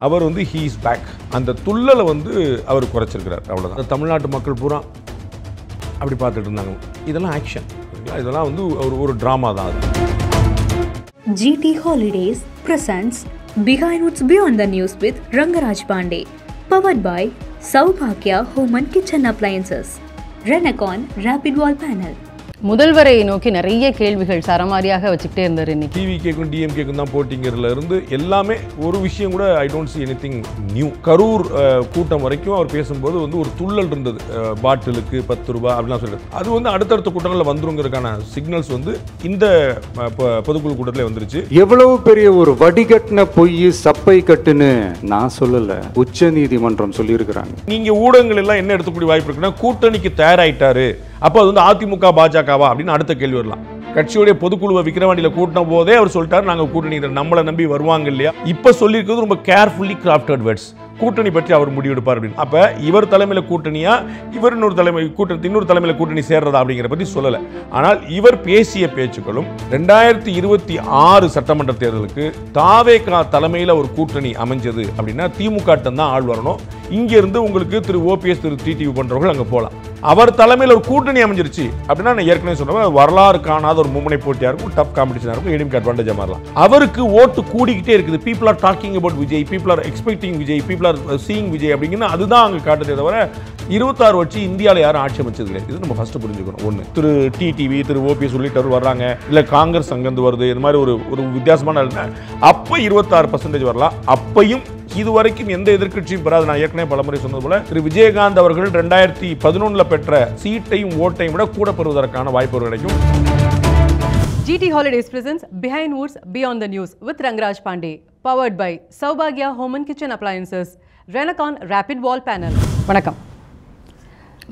அவர் வந்து he is back. அந்த துள்ளலை வந்து அவர் குறைச்சிருக்கிறார், அவ்வளோதான். தமிழ்நாட்டு மக்கள் பூரா அப்படி பார்த்துட்டு இருந்தாங்க. இதெல்லாம் ஆக்ஷன், இதெல்லாம் வந்து ஒரு ட்ராமா தான் அது. GT Holidays presents Behind What's Beyond the News with Rangaraj Pandey, powered by Saubhagya Home and Kitchen Appliances, Renacon Rapid Wall Panel. முதல்வரை நோக்கி நிறைய கேள்விகள் சரமாரியாக வச்சுக்கிட்டே இருந்தார். இன்னைக்கு டிவிகேக்கும் டிஎம்கேக்கும் தான் போட்டிங்கிறதுல இருந்து எல்லாமே ஒரு விஷயம் கூட I don't see anything new. Karur கூட்டம் வரைக்கும் அவர் பேசும்போது வந்து ஒரு துள்ளல் இருந்தது, பாட்டிலுக்கு 10 ரூபாய் அப்படிலாம் சொல்லிட்டு. அது வந்து அடுத்தடுத்த கூட்டங்களில் வந்துருங்கிறதுக்கான சிக்னல்ஸ் வந்து இந்த பொதுக்குழு கூட்டத்தில் வந்துருச்சு. எவ்வளவு பெரிய ஒரு வடிகட்டின பொய் சப்பை கட்டுன்னு நான் சொல்லல, உச்ச நீதிமன்றம் சொல்லியிருக்கிறாங்க. நீங்க ஊடகங்கள் எல்லாம் என்ன எடுத்துக்கூடிய வாய்ப்பு இருக்குன்னா, கூட்டணிக்கு தயாராயிட்டாரு, அப்போ அது வந்து அதிமுக பாஜகவா அப்படின்னு அடுத்த கேள்வி வரலாம். கட்சியுடைய பொதுக்குழுவை விக்கிரவாண்டியில கூட்டின போதே அவர் சொல்லிட்டாரு, நாங்கள் கூட்டணி நம்மளை நம்பி வருவாங்க இல்லையா. இப்போ சொல்லியிருக்கிறது ரொம்ப கேர்ஃபுல்லி கிராஃப்டட் வேர்ட்ஸ், கூட்டணி பற்றி அவர் முடிவெடுப்பார் அப்படின்னு. அப்போ இவர் தலைமையில் கூட்டணியா, இவர் இன்னொரு தலைமையில் கூட்டணி சேர்றதா அப்படிங்கிற பற்றி சொல்லலை. ஆனால் இவர் பேசிய பேச்சுக்களும் 2026 சட்டமன்ற தேர்தலுக்கு தாவேகா தலைமையில் ஒரு கூட்டணி அமைஞ்சது அப்படின்னா திமுக தான் ஆள் வரணும். இங்கிருந்து உங்களுக்கு திரு ஓபிஎஸ், திரு டிடிவி போன்றவர்கள் அங்கே போகலாம். அவர் தலைமையில் ஒரு கூட்டணி அமைஞ்சிருச்சு அப்படின்னா, நான் ஏற்கனவே சொன்ன வரலாறு காணாத ஒரு மும்முனை போட்டியாக இருக்கும், டஃப் காம்படிஷனாக இருக்கும், ஏடிஎம்கே அட்வான்டேஜாக மாறலாம். அவருக்கு ஓட்டு கூடிக்கிட்டே இருக்குது. People are talking about Vijay, people are expecting Vijay, people are seeing Vijay அப்படிங்கிறது அதுதான் அங்கே காட்டுதே தவிர 26 வச்சு இந்தியாவில் யாரும் ஆட்சி அமைச்சது கிடையாது. இது நம்ம ஃபர்ஸ்ட் புரிஞ்சுக்கணும். ஒன்று, திரு டிடிவி, திரு ஓபிஎஸ் உள்ளிட்டவர் வர்றாங்க, இல்லை காங்கிரஸ் அங்கேருந்து வருது, இந்த மாதிரி ஒரு வித்தியாசமான அப்போ 26% வரலாம். அப்பையும் இதுவரைக்கும் எந்த எதிர்க்கட்சியும் பெறாது. நான் ஏற்கனவே பலமுறை சொன்னது போல திரு விஜயகாந்த் அவர்கள் 2011 பெற்ற சீட்டையும் ஓட்டையும் விட கூட பெறுவதற்கான வாய்ப்பு கிடைக்கும். GT Holidays presents Behind What's Beyond the News with Rangaraj Pandey, powered by Saubhagya Home and Kitchen Appliances, Renacon Rapid Wall Panel. வணக்கம்.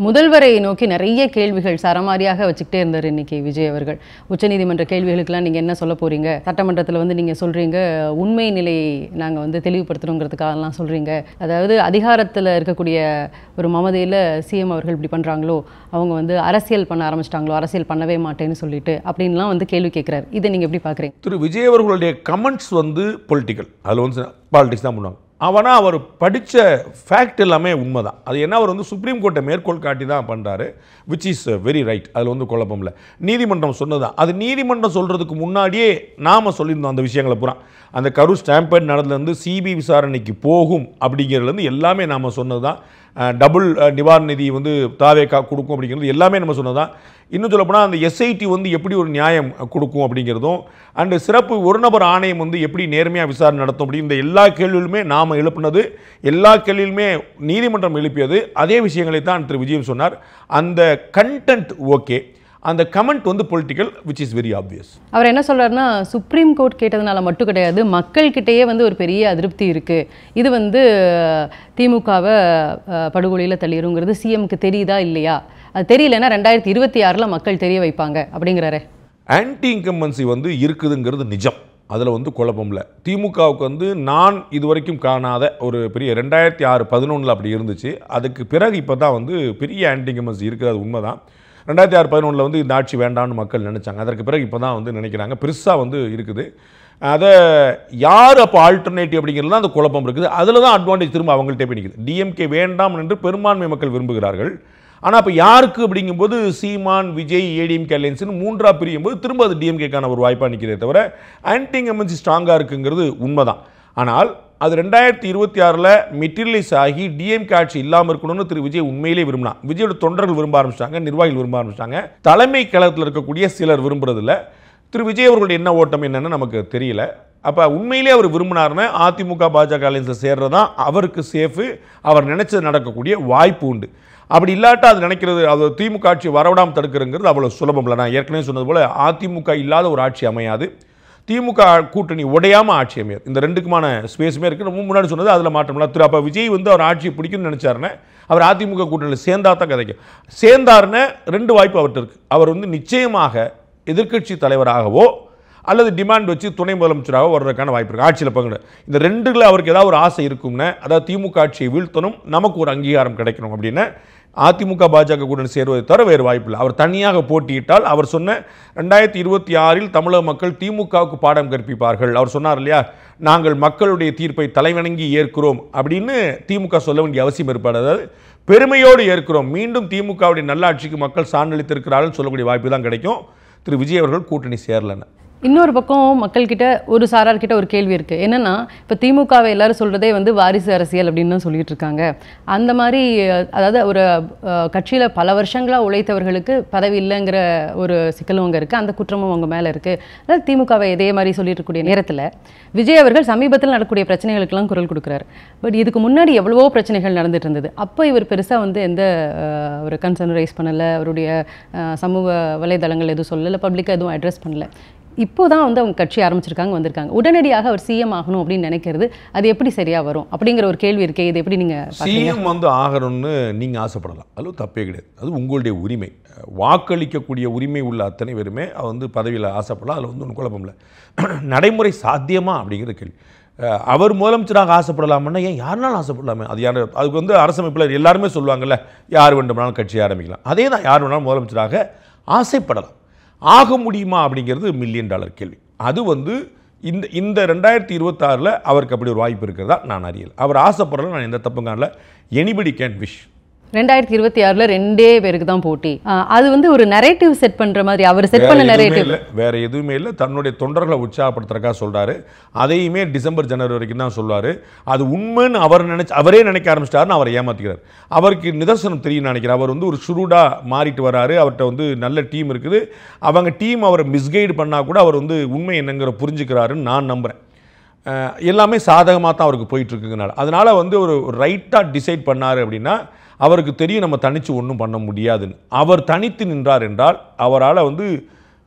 முதல்வரை நோக்கி நிறைய கேள்விகள் சரமாரியாக வச்சுக்கிட்டே இருந்தார் இன்னைக்கு விஜய் அவர்கள். உச்சநீதிமன்ற கேள்விகளுக்கெல்லாம் நீங்கள் என்ன சொல்ல போகிறீங்க, சட்டமன்றத்தில் வந்து நீங்கள் சொல்கிறீங்க உண்மை நிலையை நாங்கள் வந்து தெளிவுபடுத்தணுங்கிறதுக்காகலாம் சொல்கிறீங்க, அதாவது அதிகாரத்தில் இருக்கக்கூடிய ஒரு மமதையில் சிஎம் அவர்கள் இப்படி பண்ணுறாங்களோ, அவங்க வந்து அரசியல் பண்ண ஆரம்பிச்சிட்டாங்களோ, அரசியல் பண்ணவே மாட்டேன்னு சொல்லிட்டு அப்படின்லாம் வந்து கேள்வி கேட்குறாரு. இதை நீங்கள் எப்படி பார்க்குறீங்க? திரு விஜய் அவர்களுடைய கமெண்ட்ஸ் வந்து பொலிட்டிக்கல், அதில் வந்து பாலிடிக்ஸ் தான் பண்ணுவாங்க. அவனால் அவர் படித்த ஃபேக்ட் எல்லாமே உண்மை தான். அது என்ன, அவர் வந்து சுப்ரீம் கோர்ட்டை மேற்கோள் காட்டி தான் பண்ணுறாரு, விச் இஸ் வெரி ரைட். அதில் வந்து குழப்பம் இல்லை. நீதிமன்றம் சொன்னது தான். அது நீதிமன்றம் சொல்கிறதுக்கு முன்னாடியே நாம் சொல்லியிருந்தோம் அந்த விஷயங்களை பூரா. அந்த கரூர் ஸ்டாம்பேட் நடந்ததுலேருந்து சிபிஐ விசாரணைக்கு போகும் அப்படிங்கிறதுலேருந்து எல்லாமே நாம் சொன்னது தான். டபுள் நிவாரண நிதி வந்து தாவேகா கொடுக்கும் அப்படிங்கிறது எல்லாமே நம்ம சொன்னது தான். இன்னும் சொல்லப்போனால் அந்த எஸ்ஐடி வந்து எப்படி ஒரு நியாயம் கொடுக்கும் அப்படிங்கிறதும், அண்டு சிறப்பு ஒரு நபர் ஆணையம் வந்து எப்படி நேர்மையாக விசாரணை நடத்தும் அப்படி இந்த எல்லா கேள்விகளுமே நாம் எழுப்பினது, எல்லா கேள்வியிலுமே நீதிமன்றம் எழுப்பியது அதே விஷயங்களை தான் திரு விஜயம் சொன்னார். அந்த கண்டென்ட் ஓகே, அந்த கமெண்ட் வந்து political, which is very obvious. அவர் என்ன சொல்கிறாருன்னா, சுப்ரீம் கோர்ட் கேட்டதுனால மட்டும் கிடையாது, மக்கள்கிட்டயே வந்து ஒரு பெரிய அதிருப்தி இருக்குது, இது வந்து திமுகவை படுகொலையில் தள்ளிடுங்கிறது சிஎம்க்கு தெரியுதா இல்லையா, அது தெரியலன்னா 2026 மக்கள் தெரிய வைப்பாங்க அப்படிங்கிறாரு. ஆன்டி இன்கம்பன்சி வந்து இருக்குதுங்கிறது நிஜம், அதில் வந்து குழப்பம் இல்லை. திமுகவுக்கு வந்து நான் இதுவரைக்கும் காணாத ஒரு பெரிய 2006-11 அப்படி இருந்துச்சு. அதுக்கு பிறகு இப்போ தான் வந்து பெரிய ஆன்டி இன்கம்பன்சி இருக்குது, அது உண்மை தான். 2006-11 வந்து இந்த ஆட்சி வேண்டாம்னு மக்கள் நினச்சாங்க. அதற்கு பிறகு இப்போ தான் வந்து நினைக்கிறாங்க, பெருசாக வந்து இருக்குது. அதை யார் அப்போ ஆல்டர்னேட்டிவ் அப்படிங்கிறது தான் அந்த குழப்பம் இருக்குது. அதில் தான் அட்வான்டேஜ் திரும்ப அவங்கள்ட்ட போய் நிற்குது. டிஎம்கே வேண்டாம் என்று பெரும்பான்மை மக்கள் விரும்புகிறார்கள். ஆனால் இப்போ யாருக்கு அப்படிங்கும்போது சீமான், விஜய், ஏடிஎம்கே அலையன்ஸ்னு மூன்றாக பிரியும் போது திரும்ப அது டிஎம்கேக்கான ஒரு வாய்ப்பாக நிற்கிறதே தவிர ஆன்டி இன்கம்பன்சி ஸ்ட்ராங்காக இருக்குங்கிறது உண்மை தான். ஆனால் அது 2026 மெட்டீரியலைஸ் ஆகி டிஎம்கே ஆட்சி இல்லாமல் இருக்கணும்னு திரு விஜய் உண்மையிலே விரும்பினா. விஜயோட தொண்டர்கள் விரும்ப ஆரம்பிச்சிட்டாங்க, நிர்வாகிகள் விரும்ப ஆரம்பிச்சிட்டாங்க, தலைமை கழகத்தில் இருக்கக்கூடிய சிலர் விரும்புறதில்ல. திரு விஜய் அவர்களுடைய என்ன ஓட்டம் என்னன்னு நமக்கு தெரியல. அப்போ உண்மையிலே அவர் விரும்பினார்னு அதிமுக பாஜக அலையன்ஸை சேர்றதான் அவருக்கு சேஃபு, அவர் நினைச்சது நடக்கக்கூடிய வாய்ப்பு உண்டு. அப்படி இல்லாட்டா அது நினைக்கிறது, அது திமுக ஆட்சி வரவிடாமல் தடுக்கிறங்கிறது அவ்வளோ சுலபம் இல்லை. நான் ஏற்கனவே சொன்னது போல் அதிமுக இல்லாத ஒரு ஆட்சி அமையாது, திமுக கூட்டணி உடையாமல் ஆட்சி அமையாது. இந்த ரெண்டுக்குமான ஸ்பேஸுமே இருக்குது. ரொம்ப முன்னாடி சொன்னது அதில் மாற்றம்லாம். திரு அப்போ விஜய் வந்து அவர் ஆட்சியை பிடிக்கும்னு நினச்சாருன்னு அவர் அதிமுக கூட்டணியில் சேர்ந்தா தான் கிடைக்கும். சேர்ந்தாருன்னு 2 வாய்ப்பு அவர்கிட்ட இருக்குது. அவர் வந்து நிச்சயமாக எதிர்க்கட்சி தலைவராகவோ அல்லது டிமாண்ட் வச்சு துணை முதலமைச்சராக வர்றதுக்கான வாய்ப்பு இருக்குது. ஆட்சியில் பங்கு இந்த ரெண்டுல அவருக்கு ஏதாவது ஒரு ஆசை இருக்கும்னா, அதாவது திமுக ஆட்சியை வீழ்த்தணும், நமக்கு ஒரு அங்கீகாரம் கிடைக்கணும் அப்படின்னு அதிமுக பாஜக கூட்டணி சேருவதை தவிர வேறு வாய்ப்பில்லை. அவர் தனியாக போட்டியிட்டால் அவர் சொன்ன 2026 தமிழக மக்கள் திமுகவுக்கு பாடம் கற்பிப்பார்கள். அவர் சொன்னார் இல்லையா, நாங்கள் மக்களுடைய தீர்ப்பை தலைவணங்கி ஏற்கிறோம் அப்படின்னு திமுக சொல்ல வேண்டிய அவசியம் இருப்பார். அதாவது பெருமையோடு ஏற்கிறோம், மீண்டும் திமுகவுடைய நல்லாட்சிக்கு மக்கள் சான்றளித்திருக்கிறார்கள் சொல்லக்கூடிய வாய்ப்பு தான் கிடைக்கும். திரு விஜய் அவர்கள் கூட்டணி சேரலன்னு. இன்னொரு பக்கம் மக்கள்கிட்ட ஒரு சாரார்கிட்ட ஒரு கேள்வி இருக்குது. என்னென்னா, இப்போ திமுகவை எல்லாரும் சொல்கிறதே வந்து வாரிசு அரசியல் அப்படின்னு தான் சொல்லிட்டு இருக்காங்க. அந்த மாதிரி அதாவது ஒரு கட்சியில் பல வருஷங்களாக உழைத்தவர்களுக்கு பதவி இல்லைங்கிற ஒரு சிக்கலும் அங்கே இருக்குது, அந்த குற்றமும் அவங்க மேலே இருக்குது. அதாவது திமுகவை இதே மாதிரி சொல்லிட்டு இருக்கக்கூடிய நேரத்தில் விஜய் அவர்கள் சமீபத்தில் நடக்கக்கூடிய பிரச்சனைகளுக்கெல்லாம் குரல் கொடுக்குறாரு. பட் இதுக்கு முன்னாடி எவ்வளவோ பிரச்சனைகள் நடந்துட்டு இருந்தது. அப்போ இவர் பெருசாக வந்து எந்த ஒரு கன்சர்ன் ரைஸ் பண்ணலை, அவருடைய சமூக வலைதளங்கள் எதுவும் சொல்லலை, பப்ளிக்காக எதுவும் அட்ரஸ் பண்ணலை. இப்போ தான் வந்து அவங்க கட்சி ஆரம்பிச்சிருக்காங்க, வந்திருக்காங்க. உடனடியாக அவர் சிஎம் ஆகணும் அப்படின்னு நினைக்கிறது அது எப்படி சரியாக வரும் அப்படிங்கிற ஒரு கேள்வி இருக்கே. இது எப்படி நீங்கள் சிஎம் வந்து ஆகணும்னு நீங்கள் ஆசைப்படலாம், அது தப்பே கிடையாது, அது உங்களுடைய உரிமை. வாக்களிக்கக்கூடிய உரிமை உள்ள அத்தனை பேருமே வந்து பதவியில் ஆசைப்படலாம், அதில் வந்து ஒன்றும் குழப்பம் இல்லை. நடைமுறை சாத்தியமா அப்படிங்கிற கேள்வி. அவர் முதலமைச்சராக ஆசைப்படலாம்னா ஏன் யாருனாலும் ஆசைப்படலாமே? அது யார்? அதுக்கு வந்து அரசமைப்பில் எல்லாருமே சொல்லுவாங்கல்ல, யார் வேண்டுமானாலும் கட்சி ஆரம்பிக்கலாம். அதே தான், யார் வேணாலும் முதலமைச்சராக ஆசைப்படலாம். ஆக முடியுமா அப்படிங்கிறது $1 மில்லியன் கேள்வி. அது வந்து இந்த 2026 அவருக்கு அப்படி ஒரு வாய்ப்பு இருக்கிறதா நான் அறியல. அவர் ஆசைப்படல, நான் எந்த தப்பும் காணல. Anybody can wish. 2026 2 பேருக்கு தான் போட்டி. அது வந்து ஒரு நரேட்டிவ் செட் பண்ற மாதிரி, அவர் செட் பண்ண நரேட்டிவ் வேற எதுவுமே இல்லை. தன்னுடைய தொண்டர்களை உற்சாகப்படுத்துறதுக்காக சொல்றாரு. அதையுமே டிசம்பர் ஜனவரி வரைக்கும் தான் சொல்லுவார். அது உண்மைன்னு அவரே நினைக்க ஆரம்பிச்சிட்டாருன்னு அவரை ஏமாத்திக்கிறார். அவருக்கு நிதர்சனம் தெரியும் நினைக்கிறார். அவர் வந்து ஒரு சுருடா மாறிட்டு வராரு. அவர்கிட்ட வந்து நல்ல டீம் இருக்குது. அவங்க டீம் அவரை மிஸ்கைடு பண்ணால் கூட அவர் வந்து உண்மை என்னங்கிற புரிஞ்சுக்கிறாருன்னு நான் நம்புகிறேன். எல்லாமே சாதகமாக தான் அவருக்கு போயிட்டுருக்குங்கனால, அதனால் வந்து ஒரு ரைட்டாக டிசைட் பண்ணார் அப்படின்னா அவருக்கு தெரியும் நம்ம தனித்து ஒன்றும் பண்ண முடியாதுன்னு. அவர் தனித்து நின்றார் என்றால் அவரால் வந்து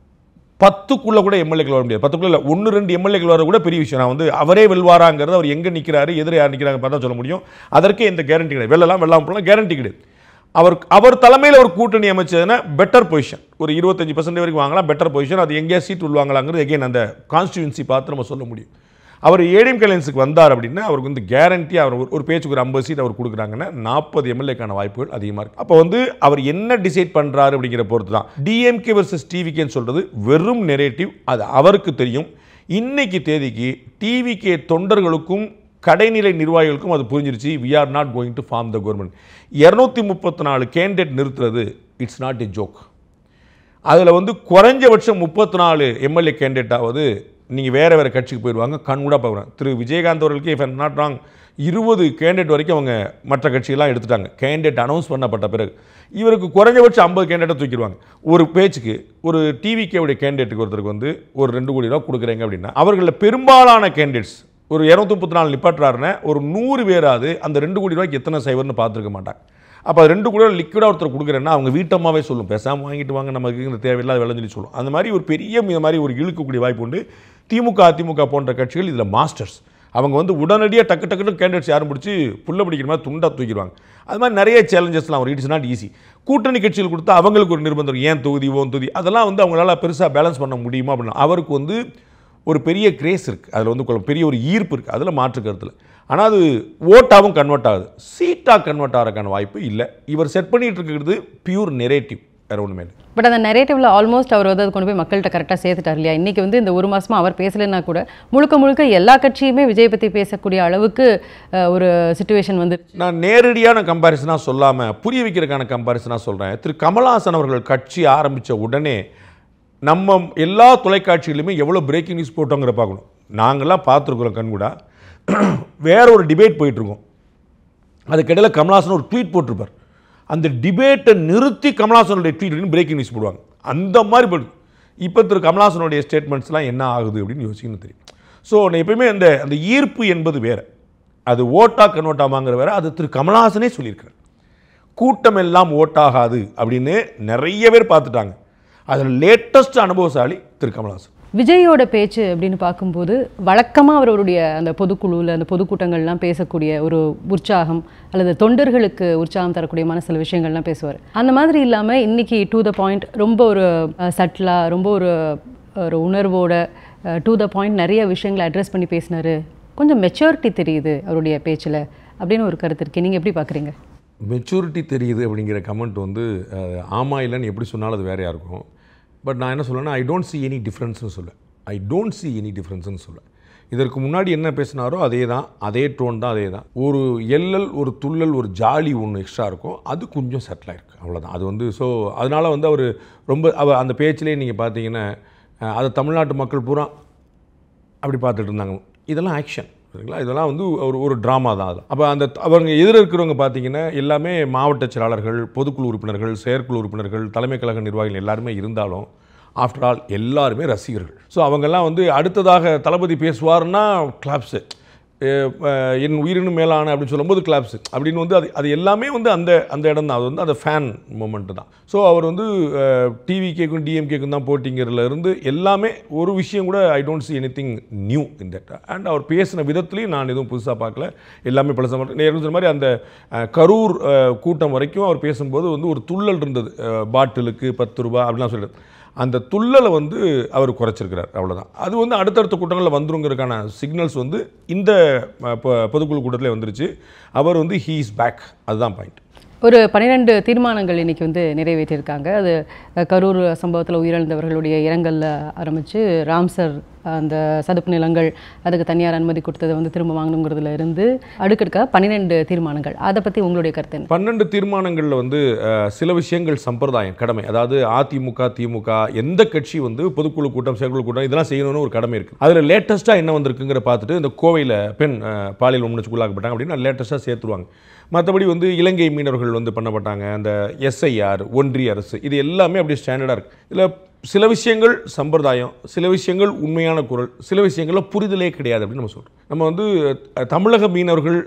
10க்குள்ளே கூட எம்எல்ஏக்கள் வர முடியாது. 10க்குள்ள இல்லை, 1-2 எம்எல்ஏக்கள் வர கூட பெரிய விஷயம். நான் வந்து அவரே வெல்வாராங்கிறது, அவர் எங்கே நிற்கிறாரு, எதிரே யார் நிற்கிறாங்க பார்த்தா சொல்ல முடியும். அதற்கே எந்த கேரண்டி கிடையாது. வெள்ளலாம் போகலாம் கேரண்டி கிடையாது. அவர் தலைமையில் ஒரு கூட்டணி அமைச்சதுன்னா பெட்டர் பொசிஷன், ஒரு 25% வரைக்கும் வாங்கலாம், பெட்டர் பொசிஷன். அது எங்கேயா சீட் உள்வாங்கலாங்கிறது எகெயின் அந்த கான்ஸ்டியூன்சி பார்த்து நம்ம சொல்ல முடியும். அவர் ஏடிஎம் அலையன்ஸுக்கு வந்தார் அப்படின்னா அவருக்கு வந்து கேரண்டி அவர் ஒரு பேச்சுக்கு ஒரு 50 சீட் அவர் கொடுக்குறாங்கன்னா 40 எம்எல்ஏக்கான வாய்ப்புகள் அதிகமாக இருக்குது. அப்போ வந்து அவர் என்ன டிசைட் பண்ணுறாரு அப்படிங்கிற பொறுத்து தான். டிஎம்கே வர்சஸ் டிவிகேன்னு சொல்கிறது வெறும் நெரேட்டிவ், அது அவருக்கு தெரியும். இன்னைக்கு தேதிக்கு டிவிகே தொண்டர்களுக்கும் கடைநிலை நிர்வாகிகளுக்கும் அது புரிஞ்சிருச்சு. We are not going to form the government. 234 candidate நிறுத்துறது இட்ஸ் நாட் எ ஜோக். அதில் வந்து குறைஞ்சபட்சம் 34 எம்எல்ஏ கேண்டிடேட்டாவது நீங்கள் வேறு கட்சிக்கு போயிடுவாங்க. கண்கூடாக பார்க்குறாங்க. திரு விஜயகாந்த் அவர்களுக்கு if I'm not wrong 20 candidate வரைக்கும் அவங்க மற்ற கட்சியெல்லாம் எடுத்துட்டாங்க. கேண்டிடேட் அனௌன்ஸ் பண்ணப்பட்ட பிறகு இவருக்கு குறைஞ்சபட்சம் 50 கேண்டிடேட்டை தூக்கிடுவாங்க. ஒரு பேச்சுக்கு ஒரு டிவிகேவுடைய கேண்டிடேட்டுக்கு ஒருத்தருக்கு வந்து ஒரு 2 கோடி ரூபா கொடுக்குறீங்க அப்படின்னா அவர்களில் பெரும்பாலான கேண்டிடேட்ஸ் ஒரு 234 நிப்பாட்டுறாருன்னா ஒரு 100 பேராது அந்த 2 கோடி ரூபாய்க்கு எத்தனை சைவர்னு பார்த்துருக்க மாட்டாங்க. அப்போ அது 2 கோடி ரூபா லிக்விடாக ஒருத்தர் கொடுக்குறேன்னா அவங்க வீட்டம்மாவே சொல்லும், பேசாமல் வாங்கிட்டு வாங்க, நமக்கு இந்த தேவையில்லாத வேலைன்னு சொல்லி சொல்லும். அந்த மாதிரி ஒரு பெரிய இந்த மாதிரி ஒரு இழுக்கக்கூடிய வாய்ப்பு உண்டு. திமுக அதிமுக போன்ற கட்சிகள் இதில் மாஸ்டர்ஸ். அவங்க வந்து உடனடியாக டக்கு கேண்டிடேட்ஸ் யாரும் பிடிச்சி புள்ள பிடிக்கிற மாதிரி துண்டாக தூக்கிடுவாங்க. அது மாதிரி நிறைய சேலஞ்சஸ்லாம் வரும். It's not easy. கூட்டணி கட்சிகள் கொடுத்தா அவங்களுக்கு ஒரு நிர்பந்தம், ஏன் தொகுதி ஓன் தொகுதி, அதெல்லாம் வந்து அவங்களால பெருசாக பேலன்ஸ் பண்ண முடியுமா அப்படின்னா அவருக்கு வந்து ஒரு பெரிய கிரேஸ் இருக்குது. அதில் வந்து பெரிய ஒரு ஈர்ப்பு இருக்குது, அதில் மாற்று கருத்தில். ஆனால் அது ஓட்டாகவும் கன்வெர்ட் ஆகுது, சீட்டாக கன்வெர்ட் ஆகிறதுக்கான வாய்ப்பு இல்லை. இவர் செட் பண்ணிகிட்டு இருக்கிறது பியூர் நெரேட்டிவ், வேறு ஒன்றுமே இல்லை. பட் அந்த நெரேட்டிவில் ஆல்மோஸ்ட் அவர் வந்து அது கொண்டு போய் மக்கள்கிட்ட கரெக்டாக சேர்த்துட்டார் இல்லையா? இன்றைக்கி வந்து இந்த ஒரு மாதமாக அவர் பேசலைன்னா கூட முழுக்க எல்லா கட்சியுமே விஜய் பற்றி பேசக்கூடிய அளவுக்கு ஒரு சிச்சுவேஷன் வந்து. நான் நேரடியான கம்பேரிசனாக சொல்லாமல் புரிய வைக்கிறதுக்கான கம்பேரிசனாக சொல்கிறேன். திரு கமல்ஹாசன் அவர்கள் கட்சி ஆரம்பித்த உடனே நம்ம எல்லா தொலைக்காட்சியிலுமே எவ்வளோ பிரேக்கிங் நியூஸ் போட்டோங்கிற பார்க்கணும். நாங்கள்லாம் பார்த்துருக்குறோம் கண்கூடா. வேற ஒரு டிபேட் போயிட்டுருக்கோம், அதுக்கிடையில் கமல்ஹாசன் ஒரு ட்வீட் போட்டிருப்பார். அந்த டிபேட்டை நிறுத்தி கமல்ஹாசனுடைய ட்வீட் பிரேக்கிங் நியூஸ் போடுவாங்க. அந்த மாதிரி போடுது. இப்போ திரு கமல்ஹாசனுடைய ஸ்டேட்மெண்ட்ஸ்லாம் என்ன ஆகுது அப்படின்னு யோசிக்கணும் தெரியும். ஸோ நான் எப்பயுமே அந்த ஈர்ப்பு என்பது வேறு, அது ஓட்டாக கன்வெர்ட் ஆமாங்கிற வேறு. அது திரு கமல்ஹாசனே சொல்லியிருக்காரு. கூட்டம் எல்லாம் ஓட்டாகாது அப்படின்னு நிறைய பேர் பார்த்துட்டாங்க. அதில் லேட்டஸ்ட் அனுபவசாலி திரு கமல்ஹாசன். விஜயோட பேச்சு அப்படின்னு பார்க்கும்போது வழக்கமாக அவருடைய அந்த பொதுக்குழுவில் அந்த பொதுக்கூட்டங்கள்லாம் பேசக்கூடிய ஒரு உற்சாகம் அல்லது தொண்டர்களுக்கு உற்சாகம் தரக்கூடியமான சில விஷயங்கள்லாம் பேசுவார். அந்த மாதிரி இல்லாமல் இன்றைக்கி டு த பாயிண்ட் ரொம்ப ஒரு சட்டிலாக ரொம்ப ஒரு உணர்வோட டு த பாயிண்ட் நிறைய விஷயங்களை அட்ரஸ் பண்ணி பேசினார், கொஞ்சம் மெச்சூரிட்டி தெரியுது அவருடைய பேச்சில் அப்படின்னு ஒரு கருத்து இருக்குது. நீங்கள் எப்படி பார்க்குறீங்க? மெச்சூரிட்டி தெரியுது அப்படிங்கிற கமெண்ட் வந்து ஆமா இல்லைன்னு எப்படி சொன்னாலும் அது வேறையாக இருக்கும். பட் நான் என்ன சொல்லேன்னா, ஐ டோன்ட் சி எனி டிஃப்ரென்ஸ்னு சொல்லுவேன். ஐ டோன்ட் சி எனி டிஃப்ரென்ஸ்னு சொல்லுவேன். இதற்கு முன்னாடி என்ன பேசினாரோ அதே தான், அதே டோன் தான், அதே தான். ஒரு எல்லல், ஒரு துள்ளல், ஒரு ஜாலி ஒன்று எக்ஸ்ட்ரா இருக்கும். அது கொஞ்சம் செட்டில் ஆகிருக்கு, அவ்வளோதான். அது வந்து ஸோ அதனால் வந்து அவர் ரொம்ப அந்த பேச்சிலே நீங்கள் பார்த்தீங்கன்னா அதை தமிழ்நாட்டு மக்கள் பூரா அப்படி பார்த்துட்டு இருந்தாங்க. இதெல்லாம் ஆக்ஷன் சரிங்களா, இதெல்லாம் வந்து ஒரு ட்ராமா தான். அது அப்போ அந்த அவங்க எதிர இருக்கிறவங்க பார்த்தீங்கன்னா எல்லாமே மாவட்ட செயலாளர்கள், பொதுக்குழு உறுப்பினர்கள், செயற்குழு உறுப்பினர்கள், தலைமை கழக நிர்வாகிகள் எல்லாருமே இருந்தாலும் ஆஃப்டர் ஆல் எல்லாருமே ரசிகர்கள். ஸோ அவங்கெல்லாம் வந்து அடுத்ததாக தளபதி பேசுவார்னா கிளாப்ஸு, என் உயிரினும் மேலான அப்படின்னு சொல்லும்போது கிளாப்ஸு அப்படின்னு வந்து அது எல்லாமே வந்து அந்த இடம் தான். அது வந்து அந்த ஃபேன் மூமெண்ட்டு தான். ஸோ அவர் வந்து டிவிகேக்கும் டிஎம்கேக்கும் தான் போட்டிங்கிறதுலேருந்து எல்லாமே ஒரு விஷயம் கூட I don't see anything new in that. And அவர் பேசின விதத்துலேயும் நான் எதுவும் புதுசாக பார்க்கல, எல்லாமே பழசமாக. நேரம் சொன்ன மாதிரி அந்த கரூர் கூட்டம் வரைக்கும் அவர் பேசும்போது வந்து ஒரு துள்ளல் இருந்தது, பாட்டிலுக்கு 10 ரூபா அப்படிலாம் சொல்லிட்டு. அந்த துள்ளலை வந்து அவர் குறைச்சிருக்கிறார், அவ்வளோதான். அது வந்து அடுத்தடுத்த கூட்டங்களில் வந்துருங்கிறதுக்கான சிக்னல்ஸ் வந்து இந்த பொதுக்குழு கூட்டத்திலே வந்துருச்சு. அவர் வந்து ஹீ இஸ் பேக், அதுதான் பாயிண்ட். ஒரு 12 தீர்மானங்கள் இன்றைக்கி வந்து நிறைவேற்றியிருக்காங்க. அது கரூர் சம்பவத்தில் உயிரிழந்தவர்களுடைய இரங்கலில் ஆரம்பித்து ராம்சர் அந்த சதுப்பு நிலங்கள் அதுக்கு தனியார் அனுமதி கொடுத்ததை வந்து திரும்ப வாங்கணுங்கிறதுல இருந்து அடுக்கடுக்காக 12 தீர்மானங்கள். அதை பற்றி உங்களுடைய கருத்து என்ன? 12 தீர்மானங்களில் வந்து சில விஷயங்கள் சம்பிரதாயம், கடமை. அதாவது அதிமுக, திமுக எந்த கட்சி வந்து பொதுக்குழு கூட்டம், செயற்குழு கூட்டம் இதெல்லாம் செய்யணும்னு ஒரு கடமை இருக்குது. அதில் லேட்டஸ்ட்டாக என்ன வந்திருக்குங்கிற பார்த்துட்டு இந்த கோவையில் பெண் பாலியல் வன்முறைக்குள்ளாக்கப்பட்டாங்க அப்படின்னா லேட்டஸ்ட்டாக சேர்த்துருவாங்க. மற்றபடி வந்து இலங்கை மீனவர்கள் வந்து பண்ணப்பட்டாங்க, அந்த எஸ்ஐஆர், ஒன்றிய அரசு, இது எல்லாமே அப்படியே ஸ்டாண்டர்டாக இருக்குது. இதில் சில விஷயங்கள் சம்பிரதாயம், சில விஷயங்கள் உண்மையான குரல், சில விஷயங்களில் புரிதலே கிடையாது அப்படின்னு நம்ம சொல்கிறோம். நம்ம வந்து தமிழக மீனவர்கள்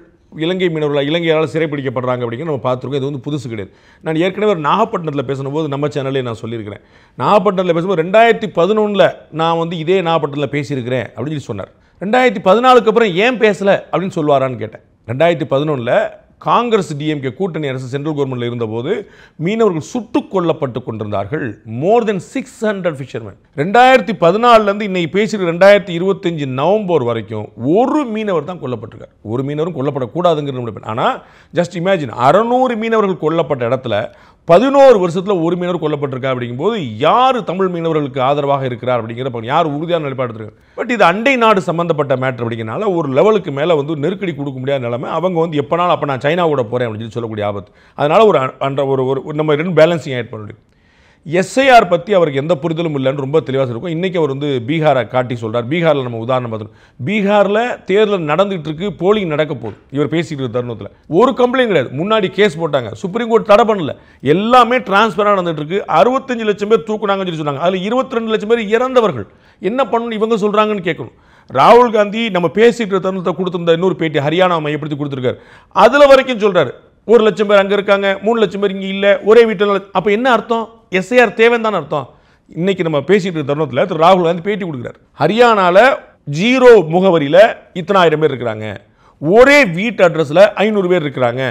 இலங்கை மீனவர்கள் இலங்கையால் சிறைப்பிடிக்கப்படுறாங்க அப்படிங்கிற நம்ம பார்த்துருக்கோம். இது வந்து புதுசு கிடையாது. நான் ஏற்கனவே ஒரு நாகப்பட்டினத்தில் பேசும்போது நம்ம சேனல்லே நான் சொல்லியிருக்கிறேன். நாகப்பட்டினத்தில் பேசும்போது 2011 நான் வந்து இதே நாகப்பட்டினத்தில் பேசியிருக்கிறேன் அப்படின்னு சொல்லி சொன்னார். 2014 அப்புறம் ஏன் பேசலை அப்படின்னு சொல்லுவாரான்னு கேட்டேன். 2011 காங்கிரஸ் டிஎம்கே கூட்டணி அரசு சென்ட்ரல் கவர்மெண்ட்டில் இருந்தபோது மீனவர்கள் சுட்டுக் கொல்லப்பட்டு கொண்டிருந்தார்கள். மோர் தென் 600 ஃபிஷர்மேன். 2014 இன்னைக்கு பேசிட்டு 2025 நவம்பர் வரைக்கும் ஒரு மீனவர் தான் கொல்லப்பட்டிருக்கார். ஒரு மீனவரும் கொல்லப்படக்கூடாதுங்கிறது. ஆனால் ஜஸ்ட் இமேஜின் 600 மீனவர்கள் கொல்லப்பட்ட இடத்துல 11 வருஷத்தில் ஒரு மீனவர் கொல்லப்பட்டிருக்கா அப்படிங்கும்போது யார் தமிழ் மீனவர்களுக்கு ஆதரவாக இருக்கிறார் அப்படிங்கிற யார் உறுதியான நிலைப்பாடு எடுத்துருக்காங்க. பட் இது அண்டை நாடு சம்பந்தப்பட்ட மேட்டர் அப்படிங்கிறனால ஒரு லெவலுக்கு மேலே வந்து நெருக்கடி கொடுக்க முடியாத நிலைமை. அவங்க வந்து எப்போனாலும் அப்போ நான் சைனா கூட போகிறேன் அப்படின்னு சொல்லக்கூடிய ஆபத்து. அதனால் ஒரு நம்ம ரெண்டு பேலன்சிங் ஆட் பண்ண முடியும். எஸ்ஐஆர் பற்றி அவருக்கு எந்த புரிதலும் இல்லைன்னு ரொம்ப தெளிவாக இருக்கும். இன்றைக்கி அவர் வந்து பீகாரை காட்டி சொல்கிறார். பீகாரில் நம்ம உதாரணம் பார்த்துருக்கோம். பீகாரில் தேர்தல் நடந்துகிட்டு இருக்கு, போலிங் நடக்க போகுது. இவர் பேசிக்கிட்டு இருக்க தருணத்தில் ஒரு கம்ப்ளைண்ட் கிடையாது. முன்னாடி கேஸ் போட்டாங்க, சுப்ரீம் கோர்ட் தடை பண்ணல. எல்லாமே டிரான்ஸ்பராக நடந்துட்டு இருக்கு. 65 லட்சம் பேர் தூக்குனாங்கன்னு சொல்லி சொன்னாங்க. அதில் 22 லட்சம் பேர் இறந்தவர்கள். என்ன பண்ணணும் இவங்க சொல்கிறாங்கன்னு கேட்கணும். ராகுல் காந்தி நம்ம பேசிட்டு தருணத்தை கொடுத்துருந்த இன்னொரு பேட்டி ஹரியானா மையப்படுத்தி கொடுத்துருக்காரு. அதில் வரைக்கும் சொல்கிறாரு 1 லட்சம் பேர் அங்கே இருக்காங்க, 3 லட்சம் பேர் இங்கே இல்லை, ஒரே வீட்டில். அப்போ என்ன அர்த்தம்? எஸ்ஐஆர் தேவைன்னு தானே அர்த்தம். இன்னைக்கு நம்ம பேசிட்டு இருக்க தருணத்தில் திரு ராகுல் காந்தி பேட்டி கொடுக்குறாரு. ஹரியானாவில் 0 முகவரியில் இத்தனை ஆயிரம் பேர் இருக்கிறாங்க, ஒரே வீட்டு அட்ரஸில் 500 பேர் இருக்கிறாங்க.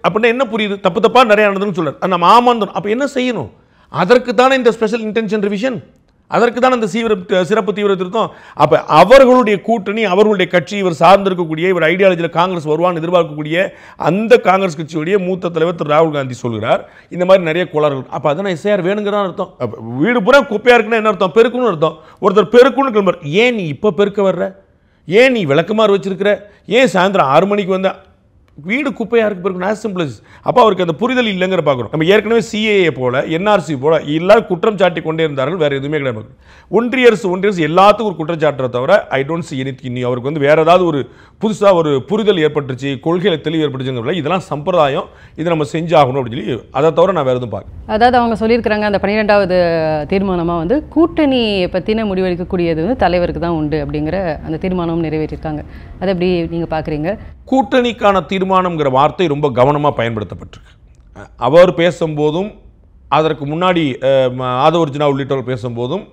அப்படின்னா என்ன புரியுது? தப்பு தப்பாக நிறைய நடந்ததுன்னு சொல்கிறார். நம்ம ஆமாந்தோம். அப்போ என்ன செய்யணும்? அதற்கு தானே இந்த ஸ்பெஷல் இன்டென்ஷன் ரிவிஷன், அதற்கு தான் இந்த சிறப்பு தீவிர திருத்தம். அப்போ அவர்களுடைய கூட்டணி, அவர்களுடைய கட்சி, இவர் சார்ந்திருக்கக்கூடிய இவர் ஐடியாலஜியில் காங்கிரஸ் வருவான்னு எதிர்பார்க்கக்கூடிய அந்த காங்கிரஸ் கட்சியுடைய மூத்த தலைவர் திரு ராகுல் காந்தி சொல்கிறார் இந்த மாதிரி நிறைய கோளாறுகள். அப்போ அதான் எஸ்ஐஆர் வேணுங்கிறதான் அர்த்தம். வீடு பூரா குப்பையாக இருக்குன்னா என்ன அர்த்தம்? பெருக்குன்னு அர்த்தம். ஒருத்தர் பெருக்குன்னு கிளம்புற, ஏன் நீ இப்போ பெருக்க வர்ற? ஏன் நீ விளக்குமாறு வச்சிருக்கிற? ஏன் சாயந்தரம் 6 மணிக்கு வந்த வீடு குப்பையாக இருக்கு பிறகு ஆஸ் சிம்பிள் as. அப்போ அவருக்கு அந்த புரிதல் இல்லைங்கிற பார்க்குறோம். நம்ம ஏற்கனவே சிஏஏ போல என்ஆர்சி போல எல்லாரும் குற்றம் சாட்டி கொண்டே இருந்தார்கள், வேறு எதுவுமே கிடையாது. ஒன்றிய அரசு எல்லாத்துக்கும் ஒரு குற்றச்சாட்டை தவிர I don't C anything new. அவருக்கு வந்து வேறு ஏதாவது ஒரு புதுசாக ஒரு புரிதல் ஏற்பட்டுச்சு, கொள்கையில் தெளிவு ஏற்பட்டுச்சுங்கிற இதெல்லாம் சம்பிரதாயம், இதை நம்ம செஞ்சாகணும் அப்படின்னு சொல்லி அதை தவிர நான் வேறு எதுவும் பார்க்க. அதாவது அவங்க சொல்லியிருக்கிறாங்க அந்த 12வது தீர்மானமாக வந்து கூட்டணி பற்றின முடிவெடுக்கக்கூடியது வந்து தலைவருக்கு தான் உண்டு அப்படிங்கிற அந்த தீர்மானமும் நிறைவேற்றிருக்காங்க. அதை எப்படி நீங்கள் பார்க்குறீங்க? கூட்டணிக்கான தீர்மானம்ங்கிற வார்த்தை ரொம்ப கவனமாக பயன்படுத்தப்பட்டிருக்கு. அவர் பேசும்போதும் அதற்கு முன்னாடி ஆதவர்ஜுனா உள்ளிட்டவர் பேசும்போதும்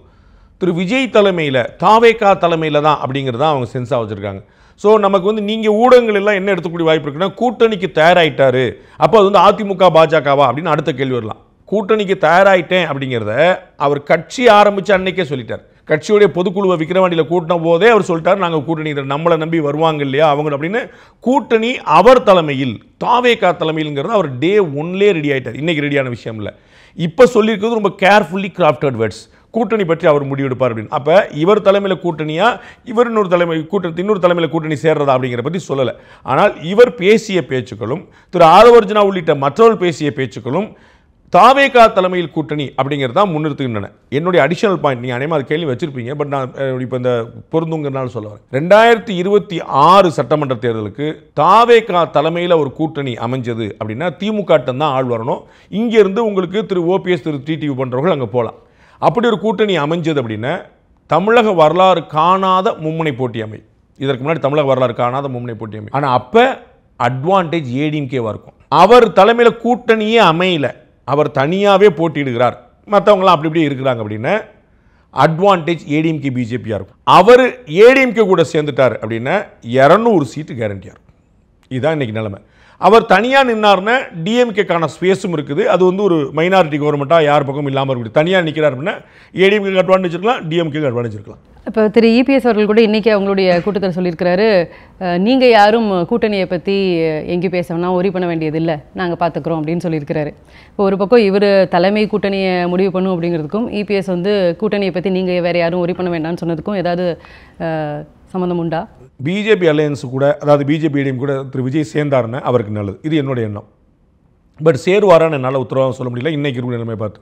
திரு விஜய் தலைமையில், தாவேகா தலைமையில் தான் அப்படிங்கிறதான் அவங்க சென்ஸாக வச்சுருக்காங்க. ஸோ நமக்கு வந்து நீங்கள் ஊடகங்கள் எல்லாம் என்ன எடுத்துக்கூடிய வாய்ப்பு இருக்குன்னா, கூட்டணிக்கு தயாராகிட்டாரு, அப்போ அது வந்து அதிமுக பாஜகவா அப்படின்னு அடுத்த கேள்வி வரலாம். கூட்டணிக்கு தயாராகிட்டேன் அப்படிங்கிறத அவர் கட்சி ஆரம்பித்து அன்னைக்கே சொல்லிட்டார். கட்சியுடைய பொதுக்குழுவை விக்கிரவாண்டியில் கூட்டின போதே அவர் சொல்லிட்டார், நாங்கள் கூட்டணி நம்மளை நம்பி வருவாங்க இல்லையா அவங்க அப்படின்னு. கூட்டணி அவர் தலைமையில், தாவேகா தலைமையில்ங்கிறது அவர் டே ஒன்லே ரெடி ஆகிட்டார். இன்றைக்கி ரெடியான விஷயம் இல்லை. இப்போ சொல்லியிருக்கிறது ரொம்ப கேர்ஃபுல்லி கிராஃப்டட் வேர்ட்ஸ். கூட்டணி பற்றி அவர் முடிவெடுப்பார் அப்படின்னு. அப்போ இவர் தலைமையில் கூட்டணியா, இவர் இன்னொரு தலைமையில் கூட்டணி சேர்றதா அப்படிங்கிற பற்றி சொல்லலை. ஆனால் இவர் பேசிய பேச்சுக்களும் திரு ஆதவர்ஜுனா உள்ளிட்ட மற்றவர்கள் பேசிய பேச்சுக்களும் தாவேகா தலைமையில் கூட்டணி அப்படிங்கிறது தான் முன்னிறுத்துகின்றன. என்னுடைய அடிஷனல் பாயிண்ட், நீங்கள் அனைவரும் அது கேள்வி வச்சிருப்பீங்க, பட் நான் இப்போ இந்த பொருந்துங்கிறனால சொல்ல வரேன். 2026 சட்டமன்ற தேர்தலுக்கு தாவேகா தலைமையில் ஒரு கூட்டணி அமைஞ்சது அப்படின்னா திமுக தான் ஆள் வரணும். இங்கேருந்து உங்களுக்கு திரு ஓபிஎஸ், திரு டிடிவி போன்றவர்கள் அங்கே போகலாம். அப்படி ஒரு கூட்டணி அமைஞ்சது அப்படின்னா தமிழக வரலாறு காணாத மும்முனை போட்டி அமை. இதற்கு முன்னாடி தமிழக வரலாறு காணாத மும்முனை போட்டி அமை. ஆனால் அப்போ அட்வான்டேஜ் ஏடிஎம்கேவாக இருக்கும். அவர் தலைமையில் கூட்டணியே அமையல, அவர் தனியாகவே போட்டியிடுகிறார், மற்றவங்களாம் அப்படி இப்படி இருக்கிறாங்க அப்படின்னா அட்வான்டேஜ் ஏடிஎம்கே பிஜேபியாக இருக்கும். அவர் ஏடிஎம்கே கூட சேர்ந்துட்டார் அப்படின்னா 200 சீட்டு கேரண்டியாக இருக்கும். இதுதான் இன்றைக்கி நிலைமை. அவர் தனியாக நின்னார்னா டிஎம்கேக்கான ஸ்பேஸும் இருக்குது. அது வந்து ஒரு மைனாரிட்டி கவர்மெண்ட்டாக யார் பக்கம் இல்லாமல் இருக்குது. தனியாக நிற்கிறார் அப்படின்னா ஏடிஎம்கேக்கு அட்வான்டேஜ் இருக்கலாம், டிஎம்கேக்கு அட்வான்டேஜ் இருக்கலாம். இப்போ திரு இபிஎஸ் அவர்கள் கூட இன்றைக்கி அவங்களுடைய கூட்டத்தில் சொல்லியிருக்கிறாரு, நீங்கள் யாரும் கூட்டணியை பற்றி எங்கேயும் பேசணும்னா ஒரி பண்ண வேண்டியதில்லை, நாங்கள் பார்த்துக்குறோம் அப்படின்னு சொல்லியிருக்கிறாரு. இப்போ ஒரு பக்கம் இவர் தலைமை கூட்டணியை முடிவு பண்ணும் அப்படிங்கிறதுக்கும் இபிஎஸ் வந்து கூட்டணியை பற்றி நீங்கள் வேறு யாரும் ஒரி பண்ண வேண்டாம்னு சொன்னதுக்கும் ஏதாவது சம்மந்தம் உண்டா? பிஜேபி அலையன்ஸ் கூட, அதாவது பிஜேபி ஏடிஎம் கூட திரு விஜய் சேர்ந்தாருன்னு அவருக்கு நல்லது, இது என்னுடைய எண்ணம். பட் சேருவாரான்னு என்னால் உத்தரவாதம் சொல்ல முடியல இன்றைக்கி இருக்கிற நிலைமை பார்த்து.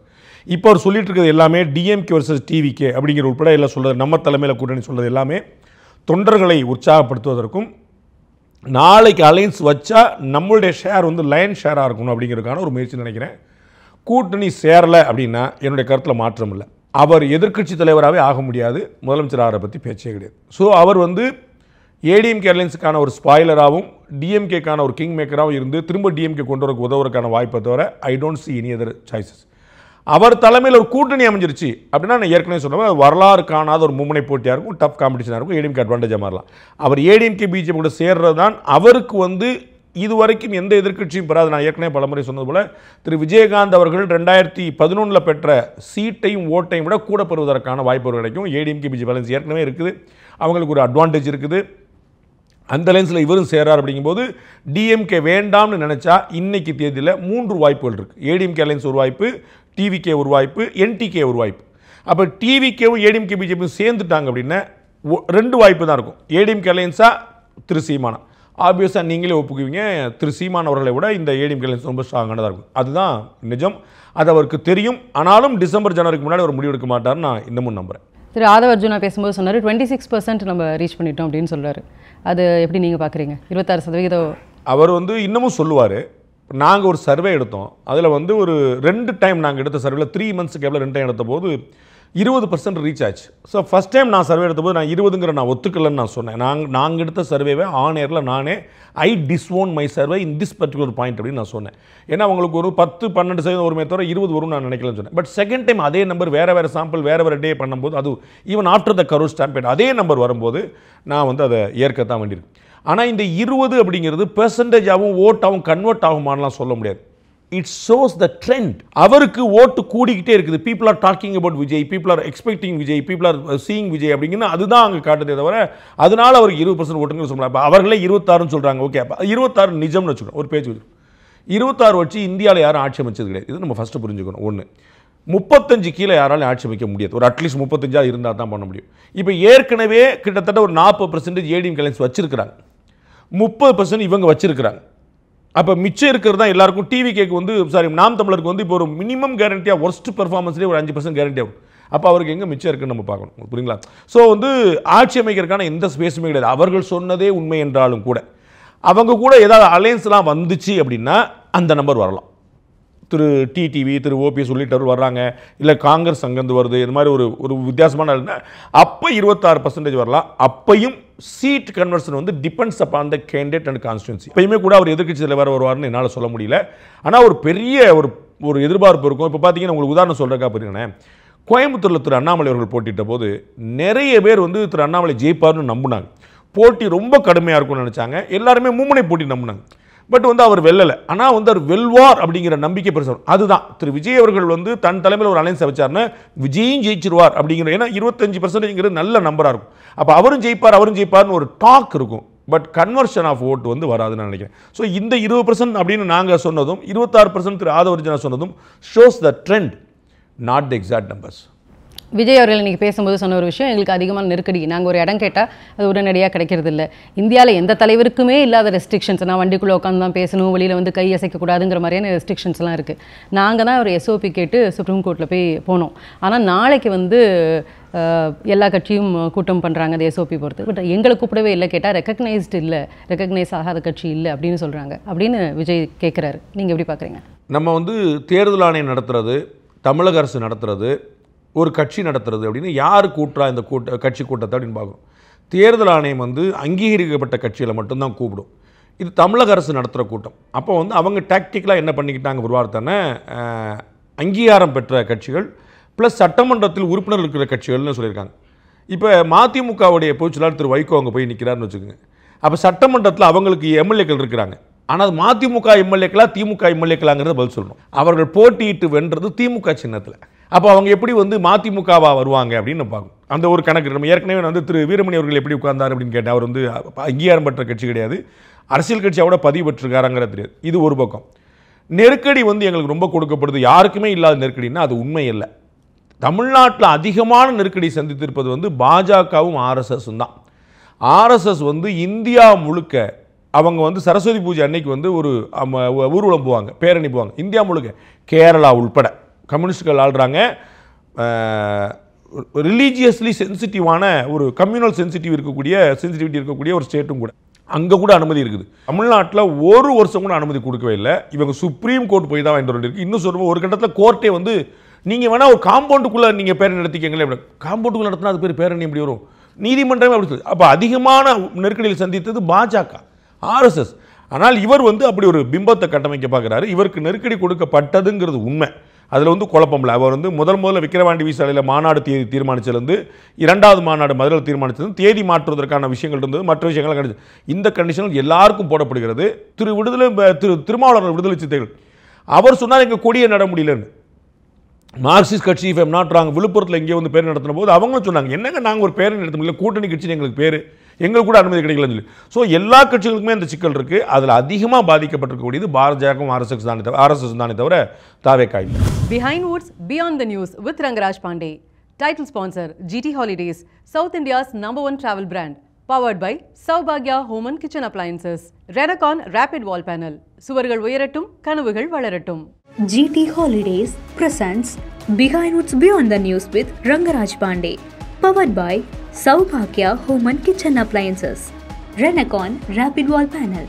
இப்போ அவர் சொல்லிட்டு இருக்கிறது எல்லாமே டிஎம்கே வர்சஸ் டிவிகே அப்படிங்கிற உட்பட எல்லாம் சொல்கிறது, நம்ம தலைமையில் கூட்டணி சொல்கிறது எல்லாமே தொண்டர்களை உற்சாகப்படுத்துவதற்கும் நாளைக்கு அலையன்ஸ் வச்சா நம்மளுடைய ஷேர் வந்து லைன் ஷேராக இருக்கணும் அப்படிங்கிறதுக்கான ஒரு முயற்சி நினைக்கிறேன். கூட்டணி சேரலை அப்படின்னா என்னுடைய கருத்தில் மாற்றம் இல்லை. அவர் எதிர்க்கட்சி தலைவராகவே ஆக முடியாது, முதலமைச்சர் ஆகிற பற்றி பேச்சே கிடையாது. ஸோ அவர் வந்து ஏடிஎம்கே அலையன்ஸுக்கான ஒரு ஸ்பாய்லராகவும் டிஎம்கேக்கான ஒரு கிங் மேக்கராகவும் இருந்து திரும்ப டிஎம்கே கொண்டு வரக்கு உதவுறதுக்கான வாய்ப்பை தவிர I don't see any other choices. அவர் தலைமையில் ஒரு கூட்டணி அமைஞ்சிருச்சு அப்படின்னா நான் ஏற்கனவே சொன்னேன், வரலாறு காணாத ஒரு மும்முனை போட்டியாக இருக்கும், டஃப் காம்படிஷனாக இருக்கும், ஏடிஎம்கே அட்வான்டேஜாக மாறலாம். அவர் ஏடிஎம்கே பிஜேபி கூட சேர்றது தான் அவருக்கு வந்து இதுவரைக்கும் எந்த எதிர்க்கட்சியும் பெறாது. நான் ஏற்கனவே பலமுறை சொன்னது போல் திரு விஜயகாந்த் அவர்கள் 2011 பெற்ற சீட்டையும் ஓட்டையும் விட கூட பெறுவதற்கான வாய்ப்பு கிடைக்கும். ஏடிஎம்கே பிஜேபி அலையன்ஸ் ஏற்கனவே இருக்குது, அவங்களுக்கு ஒரு அட்வான்டேஜ் இருக்குது. அந்த லைன்ஸில் இவரும் சேரார் அப்படிங்கும்போது டிஎம்கே வேண்டாம்னு நினச்சா இன்னைக்கு தேதியில் 3 வாய்ப்புகள் இருக்குது. ஏடிஎம்கே அலையன்ஸ் ஒரு வாய்ப்பு, டிவிகே ஒரு வாய்ப்பு, என்டிகே ஒரு வாய்ப்பு. அப்போ டிவிகேவும் ஏடிஎம்கே பிஜேபியும் சேர்ந்துட்டாங்க அப்படின்னா 2 வாய்ப்பு தான் இருக்கும். ஏடிஎம்கே அலையன்ஸா திரு சீமானா, ஆப்வியஸாக நீங்களே ஒப்புக்குவீங்க, திரு சீமான் அவர்களை விட இந்த ஏடிஎம்கே அலையன்ஸ் ரொம்ப ஸ்ட்ராங்கானதாக இருக்கும். அதுதான் நிஜம், அது அவருக்கு தெரியும். ஆனாலும் டிசம்பர் ஜனவரிக்கு முன்னாடி அவர் முடிவெடுக்க மாட்டார்னு நான் இன்னமும் நம்புகிறேன். திரு ஆதவர்ஜுனா பேசும்போது சொன்னார் 26% நம்ம ரீச் பண்ணிட்டோம் அப்படின்னு சொல்கிறாரு. அது எப்படி நீங்கள் பார்க்குறீங்க? 26% அவர் வந்து இன்னமும் சொல்லுவார். நாங்கள் ஒரு சர்வே எடுத்தோம், அதில் வந்து ஒரு 2 டைம் நாங்கள் எடுத்த சர்வேல 3 மந்த்ஸுக்கு எவ்வளோ 2 டைம் எடுத்த போது 20% ரீச் ஆச்சு. ஸோ ஃபஸ்ட் டைம் நான் சர்வே எடுத்தபோது நான் 20ங்கிற நான் ஒத்துக்கலன்னு நான் சொன்னேன். நாங்கள் எடுத்த சர்வேவை ஆன் ஏரில் நானே I disown my survey in this particular point அப்படின்னு நான் சொன்னேன். ஏன்னா அவங்களுக்கு ஒரு 10-12% வருமே தவிர 20 வரும் நான் நினைக்கலன்னு சொன்னேன். பட் செகண்ட் டைம் அதே நம்பர் வேறு சாம்பிள் வேறு டே பண்ணும்போது, அது even after the Karur stampede அதே நம்பர் வரும்போது நான் வந்து அதை ஏற்கத்தான் வேண்டியிருக்கு. ஆனால் இந்த 20 அப்படிங்கிறது பெர்சன்டேஜாகவும் ஓட்டாகவும் கன்வெர்ட் ஆகுமானலாம் சொல்ல முடியாது. It shows the trend. அவருக்கு ஓட்டு கூடிக்கிட்டே இருக்குது. People are talking about Vijay, people are expecting Vijay, people are seeing Vijay அப்படிங்கன்னா அதுதான் அங்கே காட்டுதே தவிர அதனால அவருக்கு 20% ஓட்டுன்னு சொல்லலாம். இப்போ அவர்களே 26ன்னு சொல்கிறாங்க. ஓகே, அப்போ 26 நிஜம்னு வச்சுக்கணும். ஒரு பேச்சு 26 வச்சு இந்தியாவில் யாரும் ஆட்சி அமைச்சது கிடையாது. இது நம்ம ஃபஸ்ட்டு புரிஞ்சுக்கணும். 1 35 கீழே யாராலும் ஆட்சி அமைக்க முடியாது. ஒரு அட்லீஸ்ட் 35 இருந்தால் தான் பண்ண முடியும். இப்போ ஏற்கனவே கிட்டத்தட்ட ஒரு 40% ஏடிஎம்கே அலையன்ஸ் வச்சிருக்கிறாங்க, 30% இவங்க வச்சிருக்கிறாங்க. அப்போ மிச்சம் இருக்கிறது தான் எல்லாருக்கும். டிவிகேக்கு வந்து நாம் தமிழருக்கு வந்து இப்போ ஒரு மினிமம் கேரண்டியாக ஒர்ஸ்ட் பெர்ஃபார்மன்ஸ்லேயே ஒரு 5% கேரண்டி ஆகும். அப்போ அவருக்கு எங்கே மிச்சம் இருக்குன்னு நம்ம பார்க்கணும். புரியுங்களா? ஸோ வந்து ஆட்சி அமைக்கிறதுக்கான எந்த ஸ்பேஸுமே கிடையாது. அவர்கள் சொன்னதே உண்மை என்றாலும் கூட அவங்க கூட ஏதாவது அலையன்ஸ்லாம் வந்துச்சு அப்படின்னா அந்த நம்பர் வரலாம். திரு டிடிவி, திரு ஓபிஎஸ் உள்ளிட்டவர் வர்றாங்க, இல்லை காங்கிரஸ் அங்கேருந்து வருது, இது மாதிரி ஒரு வித்தியாசமான அப்போ 26% வரலாம். அப்பையும் சீட் கன்வர்ஷன் வந்து depends upon the candidate and constituency. எப்பயுமே கூட அவர் எதிர்க்கட்சி தலைவர் வருவார்னு என்னால் சொல்ல முடியல. ஆனால் ஒரு பெரிய ஒரு எதிர்பார்ப்பு இருக்கும். இப்போ பார்த்தீங்கன்னா உங்களுக்கு உதாரணம் சொல்கிறக்கா பாருங்கண்ணே, கோயம்புத்தூரில் திரு அண்ணாமலை அவர்கள் போட்டிட்ட போது நிறைய பேர் வந்து திரு அண்ணாமலை ஜெயிப்பார்னு நம்பினாங்க. போட்டி ரொம்ப கடுமையாக இருக்கும்னு நினச்சாங்க. எல்லாருமே மும்முனை போட்டி நம்பினாங்க. பட் வந்து அவர் வெல்லலை. ஆனால் வந்து அவர் வெல்வார் அப்படிங்கிற நம்பிக்கை பெருசாக அதுதான் திரு விஜய் அவர்கள் வந்து தன் தலைமையில் ஒரு அலைன்ஸ் வச்சார்னா விஜயும் ஜெயிச்சிருவார் அப்படிங்கிற, ஏன்னா 25% நல்ல நம்பராக இருக்கும். அப்போ அவரும் ஜெயிப்பார்னு ஒரு டாக் இருக்கும். பட் கன்வர்ஷன் ஆஃப் ஓட்டு வந்து வராதுன்னு நினைக்கிறேன். ஸோ இந்த 20% அப்படின்னு நாங்கள் சொன்னதும் 26% திரு ஆதவர்ஜனா சொன்னதும் shows the trend, not the exact numbers. Vijay அவர்கள் இன்றைக்கி பேசும்போது சொன்ன ஒரு விஷயம், எங்களுக்கு அதிகமான நெருக்கடி, நாங்கள் ஒரு இடம் கேட்டால் அது உடனடியாக கிடைக்கிறது இல்லை. இந்தியாவில் எந்த தலைவருக்குமே இல்லாத ரெஸ்ட்ரிக்ஷன்ஸ், நான் வண்டிக்குள்ளே உட்காந்து தான் பேசணும், வெளியில் வந்து கை அசைக்கக்கூடாதுங்கிற மாதிரியான ரெஸ்ட்ரிக்ஷன்ஸ்லாம் இருக்குது. நாங்கள் தான் ஒரு SOP கேட்டு சுப்ரீம் கோர்ட்டில் போய் போனோம். ஆனால் நாளைக்கு வந்து எல்லா கட்சியும் கூட்டம் பண்ணுறாங்க அந்த SOP பொறுத்து. பட் எங்களை கூப்பிடவே இல்லை, கேட்டால் ரெக்கக்னைஸ் ஆகாத கட்சி இல்லை அப்படின்னு சொல்கிறாங்க அப்படின்னு விஜய் கேட்குறாரு. நீங்கள் எப்படி பார்க்குறீங்க? நம்ம வந்து தேர்தல் ஆணையம் நடத்துறது, தமிழக அரசு நடத்துறது, ஒரு கட்சி நடத்துறது அப்படின்னு யார் கூட்டுறா இந்த கட்சி கூட்டத்தை அப்படின்னு பார்க்குறோம். தேர்தல் ஆணையம் வந்து அங்கீகரிக்கப்பட்ட கட்சியில் மட்டும்தான் கூப்பிடும். இது தமிழக அரசு நடத்துகிற கூட்டம். அப்போ வந்து அவங்க டாக்டிக்கலாக என்ன பண்ணிக்கிட்டாங்க ஒரு வார்த்தைன்னா, அங்கீகாரம் பெற்ற கட்சிகள் ப்ளஸ் சட்டமன்றத்தில் உறுப்பினர் இருக்கிற கட்சிகள்னு சொல்லியிருக்காங்க. இப்போ மதிமுகவுடைய பொதுச்செயலாளர் திரு வைகோ அங்கே போய் நிற்கிறாருன்னு வச்சுக்கோங்க. அப்போ சட்டமன்றத்தில் அவங்களுக்கு எம்எல்ஏக்கள் இருக்கிறாங்க. ஆனால் அது மதிமுக எம்எல்ஏக்களா திமுக எம்எல்ஏக்களாங்கிறத பதில் சொல்லணும். அவர்கள் போட்டியிட்டு வென்றது திமுக சின்னத்தில். அப்போ அவங்க எப்படி வந்து மதிமுகவா வருவாங்க அப்படின்னு பார்க்கணும். அந்த ஒரு கணக்கு நம்ம ஏற்கனவே வந்து திரு வீரமணி அவர்கள் எப்படி உட்கார்ந்தார் அப்படின்னு கேட்டால், அவர் வந்து அங்கீகாரம் பெற்ற கட்சி கிடையாது, அரசியல் கட்சியோட பதிவு பெற்றிருக்காராங்கிற தெரியாது. இது ஒரு பக்கம். நெருக்கடி வந்து எங்களுக்கு ரொம்ப கொடுக்கப்படுது, யாருக்குமே இல்லாத நெருக்கடினா அது உண்மை இல்லை. தமிழ்நாட்டில் அதிகமான நெருக்கடி சந்தித்திருப்பது வந்து பாஜகவும் RSSம் தான். RSS வந்து இந்தியா முழுக்க அவங்க வந்து சரஸ்வதி பூஜை அன்னைக்கு வந்து ஒரு ஊர்வலம் போவாங்க, பேரணி போவாங்க. இந்தியா முழுக்க, கேரளா உள்பட கம்யூனிஸ்டுகள் ஆள்றாங்க. ரிலீஜியஸ்லி சென்சிட்டிவான ஒரு கம்யூனல் சென்சிட்டிவிட்டி இருக்கக்கூடிய ஒரு ஸ்டேட்டும் கூட, அங்கே கூட அனுமதி இருக்குது. தமிழ்நாட்டில் ஒரு வருஷம் கூட அனுமதி கொடுக்கவே இல்லை. இவங்க சுப்ரீம் கோர்ட் போய் தான் வாங்கிட்டு இருக்கு. இன்னும் சொல்லுவோம், ஒரு கட்டத்தில் கோர்ட்டே வந்து நீங்கள் வேணால் ஒரு காம்பவுண்டுக்குள்ளே நீங்கள் பேரணி நடத்திக்கங்களே, காம்பவுண்டுக்குள்ளே நடத்தினா அது பேர் பேரணி எப்படி வரும், நீதிமன்றமே அப்படி சொல்லி. அப்போ அதிகமான நெருக்கடியில் சந்தித்தது பாஜக, RSS. ஆனால் இவர் வந்து அப்படி ஒரு பிம்பத்தை கட்டமைக்க பார்க்குறாரு. இவருக்கு நெருக்கடி கொடுக்கப்பட்டதுங்கிறது உண்மை, அதில் வந்து குழப்பம் இல்லை. அவர் வந்து முதல்ல விக்கிரவாண்டி சாலையில் மாநாடு தேதி தீர்மானிச்சிருந்து, 2வது மாநாடு மதுரையில் தீர்மானிச்சிருந்து, தேதி மாற்றுவதற்கான விஷயங்கள் இருந்தது, மற்ற விஷயங்கள் கிடையாது. இந்த கண்டிஷனில் எல்லாருக்கும் போடப்படுகிறது. திருமாவளவன் விடுதலை சிறுத்தைகள் அவர் சொன்னார் எங்கள் கொடியை நட முடியலன்னு. மார்க்சிஸ்ட் கட்சி இஃப் எம் நாட் ராங் விழுப்புரத்தில் எங்கேயோ வந்து பேர் நடத்தின போது அவங்களும் சொன்னாங்க, என்னங்க நாங்கள் ஒரு பேரை நடத்த முடியல, கூட்டணி கட்சின்னு எங்களுக்கு பேர், எங்களுக்கு கூட அனுமதி கிடைக்கலன்னு சொல்லி. ஸோ எல்லா கட்சிகளுக்குமே அந்த சிக்கல் இருக்குது. அதில் அதிகமாக பாதிக்கப்பட்டிருக்கக்கூடியது பாரதியவும் RSS தானே தவிர தாவேகா இல்லை. Behind Woods Beyond the News with Rangaraj Pandey. Title sponsor GT Holidays, South India's #1 travel brand. Powered by Saubhagya Home and Kitchen Appliances. Renacon Rapid Wall Panel. சுவர்கள் உயரட்டும், கனவுகள் வளரட்டும். GT Holidays presents Behind Woods Beyond the News with Rangaraj Pandey. Powered by Saubhagya Home and Kitchen Appliances. Renacon Rapid Wall Panel.